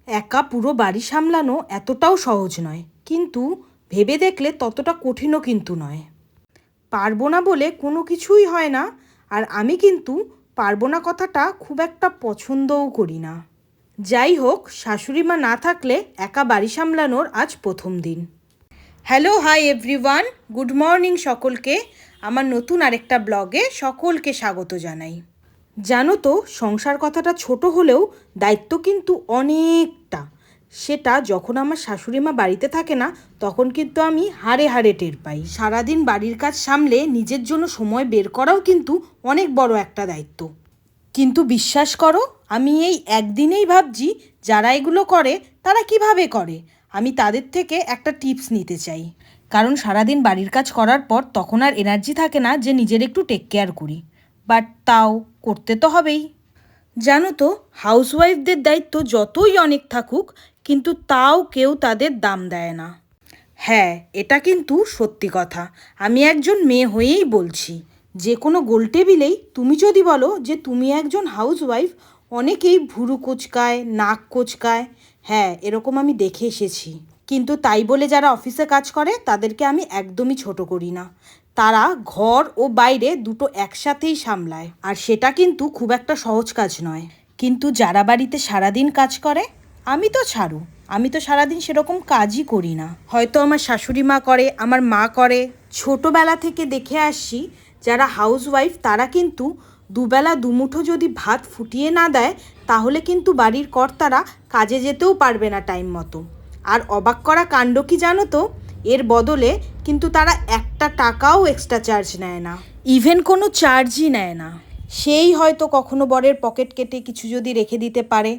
একা পুরো বাড়ি সামলানো এতটাও সহজ নয়, কিন্তু ভেবে দেখলে ততটা কঠিনও কিন্তু নয়। পারবো না বলে কোনো কিছুই হয় না, আর আমি কিন্তু পারবো না কথাটা খুব একটা পছন্দও করি না। যাই হোক, শাশুড়ি মা না থাকলে একা বাড়ি সামলানোর আজ প্রথম দিন। Hello, hi everyone, good morning সকলকে। আমার নতুন আরেকটা ব্লগে সকলকে স্বাগত জানাই। জানো তো, সংসার কথাটা ছোট হলেও দায়িত্ব কিন্তু অনেকটা। সেটা যখন আমার শাশুড়ি মা বাড়িতে থাকে না, তখন কিন্তু আমি হাড়ে হাড়ে টের পাই। সারাদিন বাড়ির কাজ সামলে নিজের জন্য সময় বের করাও কিন্তু অনেক বড় একটা দায়িত্ব। কিন্তু বিশ্বাস করো, আমি এই একদিনেই ভাবছি যারা এগুলো করে তারা কিভাবে করে। আমি তাদের থেকে একটা টিপস নিতে চাই, কারণ সারাদিন বাড়ির কাজ করার পর তখন আর এনার্জি থাকে না যে নিজের একটু টেক কেয়ার করি। বাট তাও করতে তো হবেই। জানো তো, হাউসওয়াইফদের দায়িত্ব যতই অনেক থাকুক, কিন্তু তাও কেউ তাদের দাম দেয় না। হ্যাঁ, এটা কিন্তু সত্যি কথা। আমি একজন মেয়ে হয়েই বলছি। যে কোনো গোল টেবিলেই তুমি যদি বলো যে তুমি একজন হাউসওয়াইফ, অনেকেই ভুরু কোঁচকায়, নাক কোঁচকায়। হ্যাঁ, এরকম আমি দেখে এসেছি। কিন্তু তাই বলে যারা অফিসে কাজ করে তাদেরকে আমি একদমই ছোট করি না। তারা ঘর ও বাইরে দুটো একসাথেই সামলায়, আর সেটা কিন্তু খুব একটা সহজ কাজ নয়। কিন্তু যারা বাড়িতে সারাদিন কাজ করে, আমি তো ছাড়ো, আমি তো সারাদিন সেরকম কাজই করি না। হয়তো আমার শাশুড়ি মা করে, আমার মা করে। ছোটোবেলা থেকে দেখে আসছি যারা হাউসওয়াইফ তারা কিন্তু দুবেলা দুমুঠো যদি ভাত ফুটিয়ে না দেয়, তাহলে কিন্তু বাড়ির কর্তারা কাজে যেতেও পারবে না টাইম মতো। আর অবাক করা কাণ্ড কি জানো তো, এর বদলে কিন্তু তারা একটা টাকাও এক্সট্রা চার্জ নেয় না, ইভেন কোনো চার্জই নেয় না। সেই হয়তো কখনো বরের পকেট কেটে কিছু যদি রেখে দিতে পারে,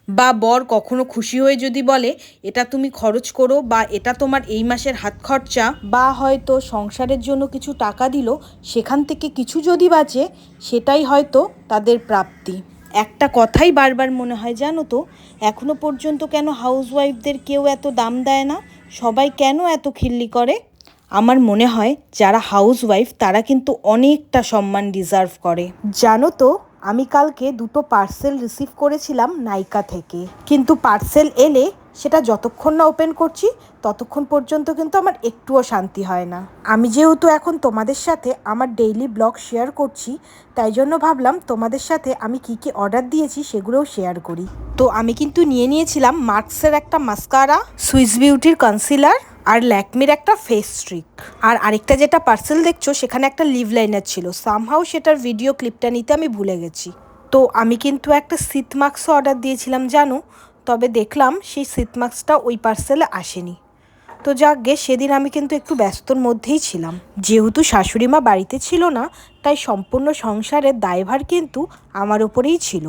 বা বর কখনো খুশি হয়ে যদি বলে এটা তুমি খরচ করো, বা এটা তোমার এই মাসের হাত খরচা, বা হয়তো সংসারের জন্য কিছু টাকা দিল, সেখান থেকে কিছু যদি বাঁচে, সেটাই হয়তো তাদের প্রাপ্তি। একটা কথাই বারবার মনে হয় জানো তো, এখনো পর্যন্ত কেন হাউসওয়াইফদের কেউ এত দাম দেয় না, সবাই কেন এত খিল্লি করে। আমার মনে হয় যারা হাউসওয়াইফ তারা কিন্তু অনেকটা সম্মান ডিজার্ভ করে। জানো তো, আমি কালকে দুটো পার্সেল রিসিভ করেছিলাম নাইকা থেকে, কিন্তু পার্সেল এলে সেটা যতক্ষণ না ওপেন করছি ততক্ষণ পর্যন্ত কিন্তু আমার একটুও শান্তি হয় না। আমি যেহেতু এখন তোমাদের সাথে আমার ডেইলি ব্লগ শেয়ার করছি, তাই জন্য ভাবলাম তোমাদের সাথে আমি কি কি অর্ডার দিয়েছি সেগুলোও শেয়ার করি। তো আমি কিন্তু নিয়েছিলাম মার্কসের একটা মাস্কারা, সুইস বিউটির কনসিলার, আর ল্যাকমির একটা ফেস স্ট্রিক। আর আরেকটা যেটা পার্সেল দেখছো সেখানে একটা লিভ লাইনার ছিল, সামহাউ সেটার ভিডিও ক্লিপটা নিতে আমি ভুলে গেছি। তো আমি কিন্তু একটা সিট মাস্কও অর্ডার দিয়েছিলাম জানো, তবে দেখলাম সেই সিট মাস্কটা ওই পার্সেলে আসেনি। তো যাকগে, সেদিন আমি কিন্তু একটু ব্যস্তর মধ্যেই ছিলাম। যেহেতু শাশুড়ি মা বাড়িতে ছিল না, তাই সম্পূর্ণ সংসারের দায়ভার কিন্তু আমার ওপরেই ছিল।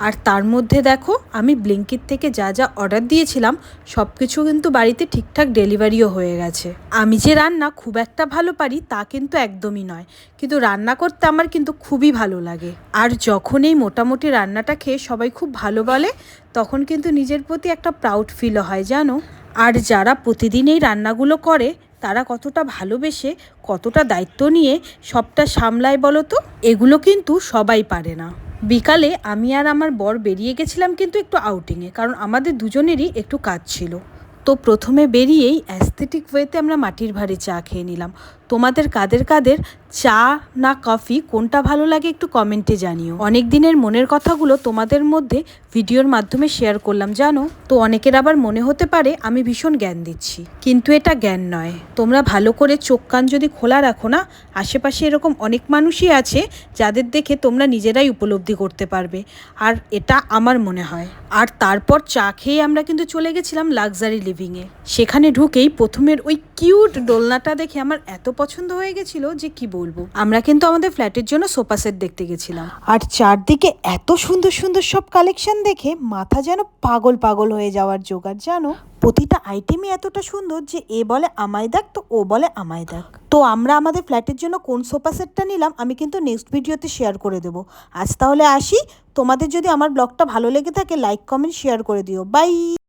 আর তার মধ্যে দেখো, আমি ব্লিঙ্কিট থেকে যা যা অর্ডার দিয়েছিলাম সব কিছু কিন্তু বাড়িতে ঠিকঠাক ডেলিভারিও হয়ে গেছে। আমি যে রান্না খুব একটা ভালো পারি তা কিন্তু একদমই নয়, কিন্তু রান্না করতে আমার কিন্তু খুবই ভালো লাগে। আর যখন এই মোটামুটি রান্নাটা খেয়ে সবাই খুব ভালো বলে, তখন কিন্তু নিজের প্রতি একটা প্রাউড ফিলও হয় জানো। আর যারা প্রতিদিন এই রান্নাগুলো করে তারা কতটা ভালোবেসে, কতটা দায়িত্ব নিয়ে সবটা সামলায় বলো তো, এগুলো কিন্তু সবাই পারে না। বিকালে আমি আর আমার বর বেরিয়ে গেছিলাম কিন্তু একটু আউটিংয়ে, কারণ আমাদের দুজনেরই একটু কাজ ছিল। তো প্রথমে বেরিয়েই অ্যাস্থেটিক ওয়েতে আমরা মাটির ভাঁড়ে চা খেয়ে নিলাম। তোমাদের কাদের কাদের চা না কফি কোনটা ভালো লাগে একটু কমেন্টে জানিও। অনেক দিনের মনের কথাগুলো তোমাদের মধ্যে ভিডিওর মাধ্যমে শেয়ার করলাম জানো। তো অনেকের আবার মনে হতে পারে আমি ভীষণ জ্ঞান দিচ্ছি, কিন্তু এটা জ্ঞান নয়। তোমরা ভালো করে চোখ কান যদি খোলা রাখো না, আশেপাশে এরকম অনেক মানুষই আছে যাদের দেখে তোমরা নিজেরাই উপলব্ধি করতে পারবে। আর এটা আমার মনে হয়। আর তারপর চা খেয়ে আমরা কিন্তু চলে গেছিলাম লাক্সারি লিভিংয়ে। সেখানে ঢুকেই প্রথমের ওই কিউট দোলনাটা দেখে আমার এত পছন্দ হয়ে গেছিল যে কি বলবো। আমরা কিন্তু আমাদের ফ্ল্যাটের জন্য সোফা সেট দেখতে গেছিলাম, আর চারদিকে এত সুন্দর সুন্দর সব কালেকশন দেখে মাথা যেন পাগল পাগল হয়ে যাওয়ার জোগাড় জানো। প্রতিটা আইটেমই এতটা সুন্দর যে এ বলে আমায় দেখ, তো ও বলে আমায় দেখ। তো আমরা আমাদের ফ্ল্যাটের জন্য কোন সোফা সেটটা নিলাম আমি কিন্তু নেক্সট ভিডিওতে শেয়ার করে দেবো। আজ তাহলে আসি। তোমাদের যদি আমার ব্লগটা ভালো লেগে থাকে লাইক কমেন্ট শেয়ার করে দিও। বাই।